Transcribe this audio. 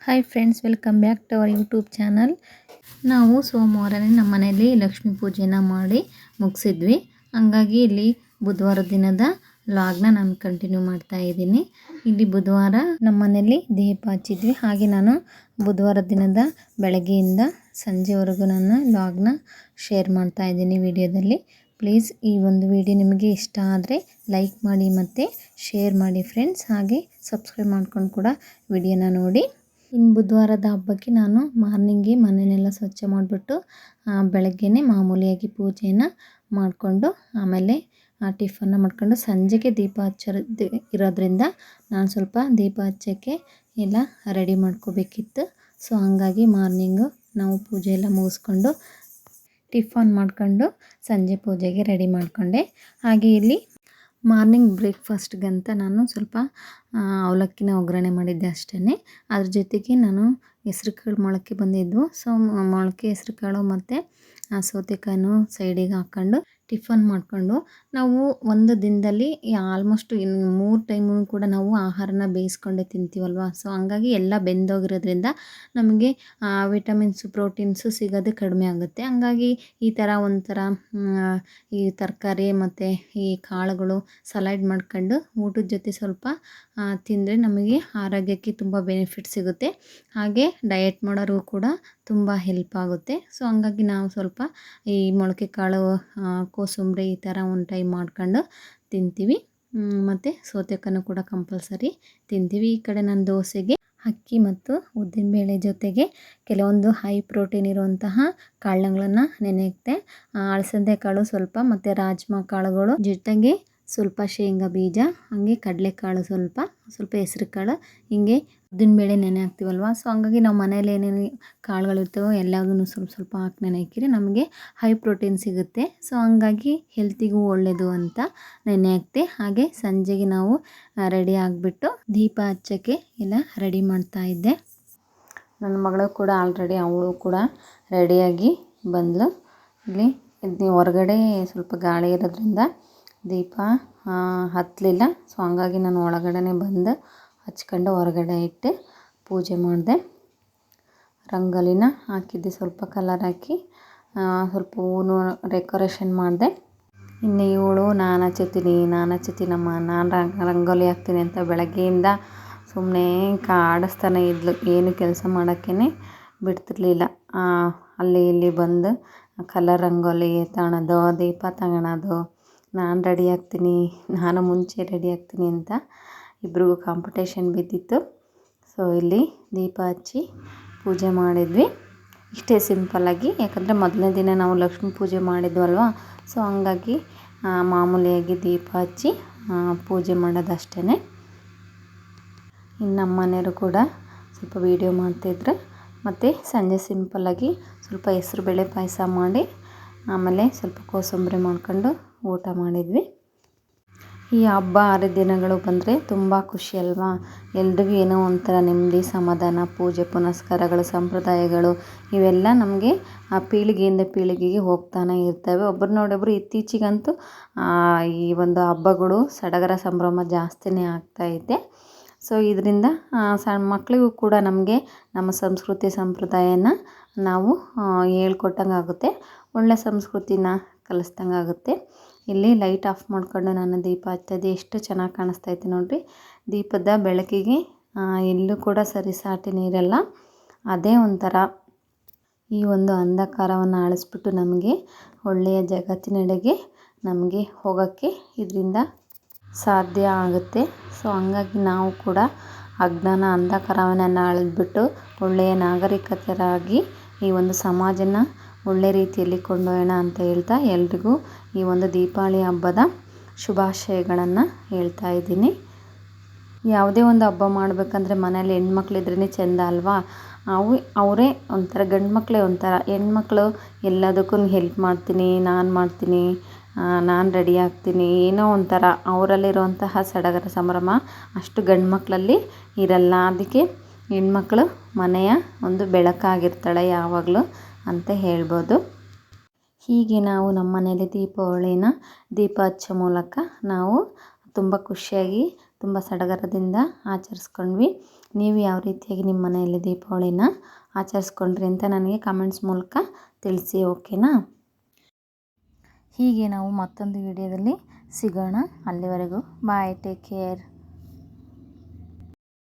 Hi friends, welcome back to our YouTube channel. ನಾವು ಸೋಮವಾರನೇ ನಮ್ಮ ಮನೆಯಲ್ಲಿ ಲಕ್ಷ್ಮೀ ಪೂಜೆನ ಮಾಡಿ ಮುಗಿಸಿದ್ವಿ. ಹಂಗಾಗಿ ಇಲ್ಲಿ ಬುಧವಾರ ದಿನದ ಲಾಗ್ನ ನಾನು ಕಂಟಿನ್ಯೂ ಮಾಡ್ತಾ ಇದ್ದೀನಿ. ಇಲ್ಲಿ ಬುಧವಾರ ನಮ್ಮ ಮನೆಯಲ್ಲಿ ದೀಪ ಹಚ್ಚಿದ್ವಿ. ಹಾಗೆ ನಾನು ಬುಧವಾರ ದಿನದ ಬೆಳಗ್ಗೆಯಿಂದ ಸಂಜೆವರೆಗೂ ನನ್ನ ಲಾಗ್ನ ಶೇರ್ ಮಾಡ್ತಾ ಇದ್ದೀನಿ ವಿಡಿಯೋದಲ್ಲಿ. ಪ್ಲೀಸ್ ಈ ಒಂದು ವಿಡಿಯೋ ನಿಮಗೆ ಇಷ್ಟ ಆದರೆ ಲೈಕ್ ಮಾಡಿ ಮತ್ತು ಶೇರ್ ಮಾಡಿ ಫ್ರೆಂಡ್ಸ್. ಹಾಗೆ ಸಬ್ಸ್ಕ್ರೈಬ್ ಮಾಡ್ಕೊಂಡು ಕೂಡ ವಿಡಿಯೋನ ನೋಡಿ. ಇನ್ನು ಬುಧವಾರದ ಹಬ್ಬಕ್ಕೆ ನಾನು ಮಾರ್ನಿಂಗ್ಗೆ ಮನೆಯನ್ನೆಲ್ಲ ಸ್ವಚ್ಛ ಮಾಡಿಬಿಟ್ಟು ಬೆಳಗ್ಗೆನೇ ಮಾಮೂಲಿಯಾಗಿ ಪೂಜೆಯನ್ನು ಮಾಡಿಕೊಂಡು ಆಮೇಲೆ ಟಿಫನ್ನ ಮಾಡ್ಕೊಂಡು ಸಂಜೆಗೆ ದೀಪ ಹಚ್ಚೋದು ಇರೋದ್ರಿಂದ ನಾನು ಸ್ವಲ್ಪ ದೀಪ ಹಚ್ಚೋಕ್ಕೆ ಎಲ್ಲ ರೆಡಿ ಮಾಡ್ಕೋಬೇಕಿತ್ತು. ಸೊ ಹಾಗಾಗಿ ಮಾರ್ನಿಂಗು ನಾವು ಪೂಜೆ ಎಲ್ಲ ಮುಗಿಸ್ಕೊಂಡು ಟಿಫನ್ ಮಾಡ್ಕೊಂಡು ಸಂಜೆ ಪೂಜೆಗೆ ರೆಡಿ ಮಾಡಿಕೊಂಡೆ. ಹಾಗೆ ಇಲ್ಲಿ ಮಾರ್ನಿಂಗ್ ಬ್ರೇಕ್ಫಾಸ್ಟ್ಗಂತ ನಾನು ಸ್ವಲ್ಪ ಅವಲಕ್ಕಿನ ಒಗ್ಗರಣೆ ಮಾಡಿದ್ದೆ ಅಷ್ಟೇ. ಅದ್ರ ಜೊತೆಗೆ ನಾನು ಹೆಸ್ರುಕಾಳು ಮೊಳಕೆ ಬಂದಿದ್ವು. ಸೊ ಮೊಳಕೆ ಹೆಸ್ರುಕಾಳು ಮತ್ತು ಸೌತೆಕಾಯಿನೂ ಸೈಡಿಗೆ ಹಾಕ್ಕೊಂಡು ಟಿಫನ್ ಮಾಡಿಕೊಂಡು ನಾವು ಒಂದು ದಿನದಲ್ಲಿ ಆಲ್ಮೋಸ್ಟ್ 3 ಟೈಮು ಕೂಡ ನಾವು ಆಹಾರನ ಬೇಯಿಸ್ಕೊಂಡೇ ತಿಂತೀವಲ್ವ. ಸೊ ಹಂಗಾಗಿ ಎಲ್ಲ ಬೆಂದೋಗಿರೋದ್ರಿಂದ ನಮಗೆ ವಿಟಮಿನ್ಸು ಪ್ರೋಟೀನ್ಸು ಸಿಗೋದು ಕಡಿಮೆ ಆಗುತ್ತೆ. ಹಂಗಾಗಿ ಈ ಥರ ಒಂಥರ ಈ ತರಕಾರಿ ಮತ್ತು ಈ ಕಾಳುಗಳು ಸಲಾಡ್ ಮಾಡ್ಕೊಂಡು ಊಟದ ಜೊತೆ ಸ್ವಲ್ಪ ತಿಂದರೆ ನಮಗೆ ಆರೋಗ್ಯಕ್ಕೆ ತುಂಬ ಬೆನಿಫಿಟ್ ಸಿಗುತ್ತೆ. ಹಾಗೆ ಡಯಟ್ ಮಾಡೋರಿಗೂ ಕೂಡ ತುಂಬ ಹೆಲ್ಪ್ ಆಗುತ್ತೆ. ಸೊ ಹಂಗಾಗಿ ನಾವು ಸ್ವಲ್ಪ ಈ ಮೊಳಕೆ ಕಾಳು ಕೋಸಂಬರಿ ಈ ಥರ ಒಂದು ಟೈಮ್ ಮಾಡ್ಕೊಂಡು ತಿಂತೀವಿ. ಮತ್ತು ಸೌತೆಕಾಯಿನೂ ಕೂಡ ಕಂಪಲ್ಸರಿ ತಿಂತೀವಿ. ಈ ಕಡೆ ನಾನು ದೋಸೆಗೆ ಅಕ್ಕಿ ಮತ್ತು ಉದ್ದಿನಬೇಳೆ ಜೊತೆಗೆ ಕೆಲವೊಂದು ಹೈ ಪ್ರೋಟೀನ್ ಇರುವಂತಹ ಕಾಳುಗಳನ್ನು ನೆನೆ ಹಾಕ್ತೆ. ಅಲಸಂದೆ ಕಾಳು ಸ್ವಲ್ಪ ಮತ್ತು ರಾಜ್ಮಾ ಕಾಳುಗಳು ಜೊತೆಗೆ ಸ್ವಲ್ಪ ಶೇಂಗಾ ಬೀಜ, ಹಾಗೆ ಕಡಲೆಕಾಳು ಸ್ವಲ್ಪ ಹೆಸ್ರು ಕಾಳು, ಹೀಗೆ ಉದ್ದಿನಬೇಳೆ ನೆನೆ ಹಾಕ್ತೀವಲ್ವ. ಸೊ ಹಂಗಾಗಿ ನಾವು ಮನೇಲಿ ಏನೇನು ಕಾಳುಗಳಿರ್ತವೋ ಎಲ್ಲದನ್ನು ಸ್ವಲ್ಪ ಹಾಕಿ ನೆನೆ ಹಾಕಿದ್ರೆ ನಮಗೆ ಹೈ ಪ್ರೋಟೀನ್ ಸಿಗುತ್ತೆ. ಸೊ ಹಂಗಾಗಿ ಹೆಲ್ತಿಗೂ ಒಳ್ಳೆಯದು ಅಂತ ನೆನೆ ಹಾಕ್ತೆ. ಹಾಗೆ ಸಂಜೆಗೆ ನಾವು ರೆಡಿ ಆಗಿಬಿಟ್ಟು ದೀಪ ಹಚ್ಚೋಕ್ಕೆ ಎಲ್ಲ ರೆಡಿ ಮಾಡ್ತಾಯಿದ್ದೆ. ನನ್ನ ಮಗಳು ಕೂಡ ಆಲ್ರೆಡಿ ಅವಳು ಕೂಡ ರೆಡಿಯಾಗಿ ಬಂದಳು. ಇಲ್ಲಿ ಹೊರಗಡೆ ಸ್ವಲ್ಪ ಗಾಳಿ ಇರೋದ್ರಿಂದ ದೀಪ ಹತ್ತಲಿಲ್ಲ. ಸೊ ಹಂಗಾಗಿ ನಾನು ಒಳಗಡೆ ಬಂದು ಹಚ್ಕೊಂಡು ಹೊರಗಡೆ ಇಟ್ಟು ಪೂಜೆ ಮಾಡಿದೆ. ರಂಗೋಲಿನ ಹಾಕಿದ್ದೆ, ಸ್ವಲ್ಪ ಕಲರ್ ಹಾಕಿ ಸ್ವಲ್ಪ ಹೂವು ಡೆಕೋರೇಷನ್ ಮಾಡಿದೆ. ಇನ್ನು ಇವಳು ನಾನು ಹಚ್ಚುತ್ತೀನಮ್ಮ, ನಾನು ರಂಗೋಲಿ ಹಾಕ್ತೀನಿ ಅಂತ ಬೆಳಗ್ಗೆಯಿಂದ ಸುಮ್ಮನೆ ಕಾಡಿಸ್ತಾನೆ ಇದ್ಲು. ಏನು ಕೆಲಸ ಮಾಡೋಕ್ಕೇ ಬಿಡ್ತಿರ್ಲಿಲ್ಲ. ಅಲ್ಲಿ ಇಲ್ಲಿ ಬಂದು ಕಲರ್ ರಂಗೋಲಿ ತಗೊಳೋದು, ದೀಪ ತಗೊಳೋದು, ನಾನು ರೆಡಿ ಆಗ್ತೀನಿ, ನಾನು ಮುಂಚೆ ರೆಡಿ ಆಗ್ತೀನಿ ಅಂತ ಇಬ್ರಿಗೂ ಕಾಂಪಿಟೇಷನ್ ಬಿದ್ದಿತ್ತು. ಸೊ ಇಲ್ಲಿ ದೀಪ ಹಚ್ಚಿ ಪೂಜೆ ಮಾಡಿದ್ವಿ. ಇಷ್ಟೇ ಸಿಂಪಲ್ಲಾಗಿ, ಯಾಕಂದರೆ ಮೊದಲನೇ ದಿನ ನಾವು ಲಕ್ಷ್ಮೀ ಪೂಜೆ ಮಾಡಿದ್ವಲ್ವ. ಸೊ ಹಂಗಾಗಿ ಮಾಮೂಲಿಯಾಗಿ ದೀಪ ಹಚ್ಚಿ ಪೂಜೆ ಮಾಡೋದಷ್ಟೇ. ಇನ್ನು ನಮ್ಮ ಮನೆಯವರು ಕೂಡ ಸ್ವಲ್ಪ ವೀಡಿಯೋ ಮಾಡ್ತಿದ್ರು. ಮತ್ತು ಸಂಜೆ ಸಿಂಪಲ್ಲಾಗಿ ಸ್ವಲ್ಪ ಹೆಸ್ರುಬೇಳೆ ಪಾಯಸ ಮಾಡಿ ಆಮೇಲೆ ಸ್ವಲ್ಪ ಕೋಸಂಬರಿ ಮಾಡ್ಕೊಂಡು ಊಟ ಮಾಡಿದ್ವಿ. ಈ ಹಬ್ಬ ಹರಿದಿನಗಳು ಬಂದರೆ ತುಂಬ ಖುಷಿ ಅಲ್ವಾ. ಎಲ್ರಿಗೂ ಏನೋ ಒಂಥರ ನೆಮ್ಮದಿ, ಸಮಾಧಾನ, ಪೂಜೆ ಪುನಸ್ಕಾರಗಳು, ಸಂಪ್ರದಾಯಗಳು ಇವೆಲ್ಲ ನಮಗೆ ಆ ಪೀಳಿಗೆಯಿಂದ ಪೀಳಿಗೆಗೆ ಹೋಗ್ತಾನೆ ಇರ್ತವೆ. ಒಬ್ಬರು ನೋಡೊಬ್ಬರು ಇತ್ತೀಚೆಗಂತೂ ಈ ಒಂದು ಹಬ್ಬಗಳು ಸಡಗರ ಸಂಭ್ರಮ ಜಾಸ್ತಿನೇ ಆಗ್ತಾಯಿದೆ. ಸೊ ಇದರಿಂದ ಸಣ್ಣ ಮಕ್ಕಳಿಗೂ ಕೂಡ ನಮಗೆ ನಮ್ಮ ಸಂಸ್ಕೃತಿ ಸಂಪ್ರದಾಯನ ನಾವು ಹೇಳ್ಕೊಟ್ಟಂಗೆ ಆಗುತ್ತೆ, ಒಳ್ಳೆಯ ಸಂಸ್ಕೃತಿನ ಕಲಿಸ್ದಂಗೆ ಆಗುತ್ತೆ. ಇಲ್ಲಿ ಲೈಟ್ ಆಫ್ ಮಾಡ್ಕೊಂಡು ನಾನು ದೀಪ ಹಚ್ಚಿದೆ. ಎಷ್ಟು ಚೆನ್ನಾಗಿ ಕಾಣಿಸ್ತೈತೆ ನೋಡಿರಿ. ದೀಪದ ಬೆಳಕಿಗೆ ಎಲ್ಲೂ ಕೂಡ ಸರಿಸಾಟಿ ನೀರಲ್ಲ. ಅದೇ ಒಂಥರ ಈ ಒಂದು ಅಂಧಕಾರವನ್ನು ಅಳಿಸ್ಬಿಟ್ಟು ನಮಗೆ ಒಳ್ಳೆಯ ಜಗತ್ತಿನೆಡೆಗೆ ನಮಗೆ ಹೋಗೋಕ್ಕೆ ಇದರಿಂದ ಸಾಧ್ಯ ಆಗುತ್ತೆ. ಸೊ ಹಂಗಾಗಿ ನಾವು ಕೂಡ ಅಜ್ಞಾನ ಅಂಧಕಾರವನ್ನು ಅಳಿದ್ಬಿಟ್ಟು ಒಳ್ಳೆಯ ನಾಗರಿಕತರಾಗಿ ಈ ಒಂದು ಸಮಾಜನ ಒಳ್ಳೆ ರೀತಿಯಲ್ಲಿ ಕೊಂಡೊಯ್ಯೋಣ ಅಂತ ಹೇಳ್ತಾ ಎಲ್ರಿಗೂ ಈ ಒಂದು ದೀಪಾವಳಿ ಹಬ್ಬದ ಶುಭಾಶಯಗಳನ್ನು ಹೇಳ್ತಾ ಇದ್ದೀನಿ. ಯಾವುದೇ ಒಂದು ಹಬ್ಬ ಮಾಡಬೇಕಂದ್ರೆ ಮನೇಲಿ ಹೆಣ್ಮಕ್ಳಿದ್ರೇ ಚೆಂದ ಅಲ್ವಾ. ಅವರೇ ಒಂಥರ, ಗಂಡು ಮಕ್ಕಳೇ ಒಂಥರ, ಹೆಣ್ಮಕ್ಳು ಎಲ್ಲದಕ್ಕೂ ಹೆಲ್ಪ್ ಮಾಡ್ತೀನಿ, ನಾನು ರೆಡಿ ಆಗ್ತೀನಿ, ಏನೋ ಒಂಥರ ಅವರಲ್ಲಿರುವಂತಹ ಸಡಗರ ಸಂಭ್ರಮ ಅಷ್ಟು ಗಂಡು ಮಕ್ಕಳಲ್ಲಿ ಇರಲ್ಲ. ಅದಕ್ಕೆ ಹೆಣ್ಮಕ್ಳು ಮನೆಯ ಒಂದು ಬೆಳಕಾಗಿರ್ತಾಳೆ ಯಾವಾಗಲೂ ಅಂತ ಹೇಳ್ಬೋದು. ಹೀಗೆ ನಾವು ನಮ್ಮ ಮನೇಲಿ ದೀಪಾವಳಿನ ದೀಪ ಹಚ್ಚೋ ಮೂಲಕ ನಾವು ತುಂಬ ಖುಷಿಯಾಗಿ ತುಂಬ ಸಡಗರದಿಂದ ಆಚರಿಸ್ಕೊಂಡ್ವಿ. ನೀವು ಯಾವ ರೀತಿಯಾಗಿ ನಿಮ್ಮ ಮನೆಯಲ್ಲಿ ದೀಪಾವಳಿನ ಆಚರಿಸ್ಕೊಂಡ್ರಿ ಅಂತ ನನಗೆ ಕಮೆಂಟ್ಸ್ ಮೂಲಕ ತಿಳಿಸಿ, ಓಕೆನಾ? ಹೀಗೆ ನಾವು ಮತ್ತೊಂದು ವಿಡಿಯೋದಲ್ಲಿ ಸಿಗೋಣ. ಅಲ್ಲಿವರೆಗೂ ಬಾಯ್, ಟೇಕ್ ಕೇರ್.